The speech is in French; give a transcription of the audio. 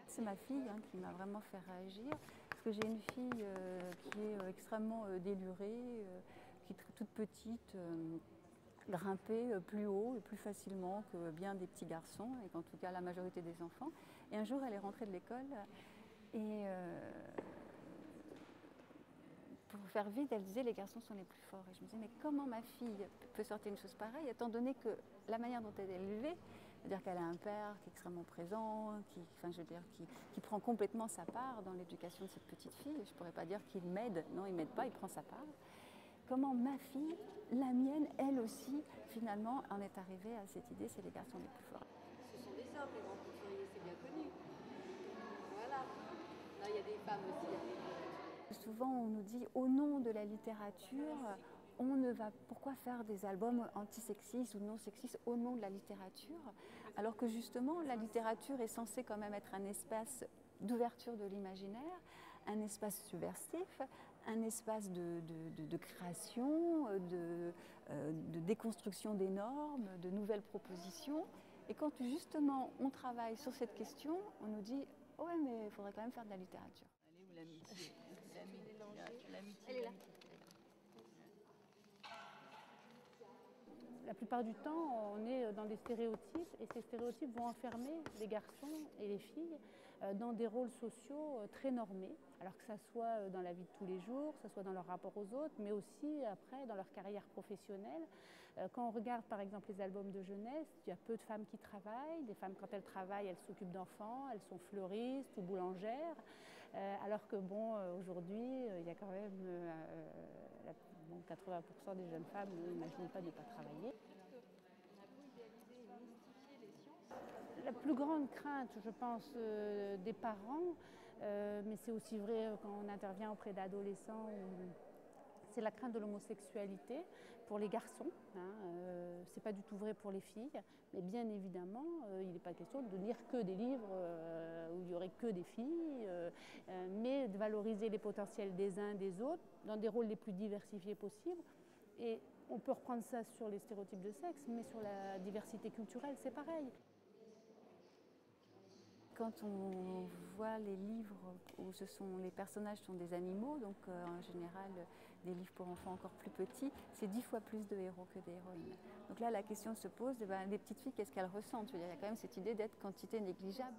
C'est ma fille qui m'a vraiment fait réagir, parce que j'ai une fille qui est extrêmement délurée, qui est toute petite, grimpait plus haut et plus facilement que bien des petits garçons, et qu'en tout cas la majorité des enfants. Et un jour, elle est rentrée de l'école et pour faire vite, elle disait les garçons sont les plus forts. Et je me disais mais comment ma fille peut sortir une chose pareille, étant donné que la manière dont elle est élevée, c'est-à-dire qu'elle a un père qui est extrêmement présent, qui prend complètement sa part dans l'éducation de cette petite fille. Je ne pourrais pas dire qu'il m'aide, non il ne m'aide pas, il prend sa part. Comment ma fille, la mienne, elle aussi, finalement, en est arrivée à cette idée, c'est les garçons les plus forts. Ce sont des hommes, les grands couturiers, c'est bien connu. Voilà. Là, il y a des femmes aussi. Souvent, on nous dit, au nom de la littérature, on ne va, pourquoi faire des albums antisexistes ou non sexistes au nom de la littérature, alors que justement, la littérature est censée quand même être un espace d'ouverture de l'imaginaire, un espace subversif, un espace de création, de déconstruction des normes, de nouvelles propositions. Et quand justement on travaille sur cette question, on nous dit « ouais mais il faudrait quand même faire de la littérature ». Elle est où l'amitié? L'amitié. Elle est là. La plupart du temps, on est dans des stéréotypes et ces stéréotypes vont enfermer les garçons et les filles dans des rôles sociaux très normés, alors que ça soit dans la vie de tous les jours, que ça soit dans leur rapport aux autres, mais aussi après dans leur carrière professionnelle. Quand on regarde par exemple les albums de jeunesse, il y a peu de femmes qui travaillent. Des femmes, quand elles travaillent, elles s'occupent d'enfants, elles sont fleuristes ou boulangères, alors que bon, aujourd'hui, il y a quand même 80% des jeunes femmes n'imaginent pas ne pas travailler. La plus grande crainte, je pense, des parents, mais c'est aussi vrai quand on intervient auprès d'adolescents, c'est la crainte de l'homosexualité pour les garçons. C'est pas du tout vrai pour les filles, mais bien évidemment, il n'est pas question de lire que des livres où il n'y aurait que des filles, mais de valoriser les potentiels des uns des autres dans des rôles les plus diversifiés possibles. Et on peut reprendre ça sur les stéréotypes de sexe, mais sur la diversité culturelle, c'est pareil. Quand on voit les livres où les personnages sont des animaux, donc en général des livres pour enfants encore plus petits, c'est 10 fois plus de héros que d'héroïnes. Donc là, la question se pose, les petites filles, qu'est-ce qu'elles ressentent? Il y a quand même cette idée d'être quantité négligeable.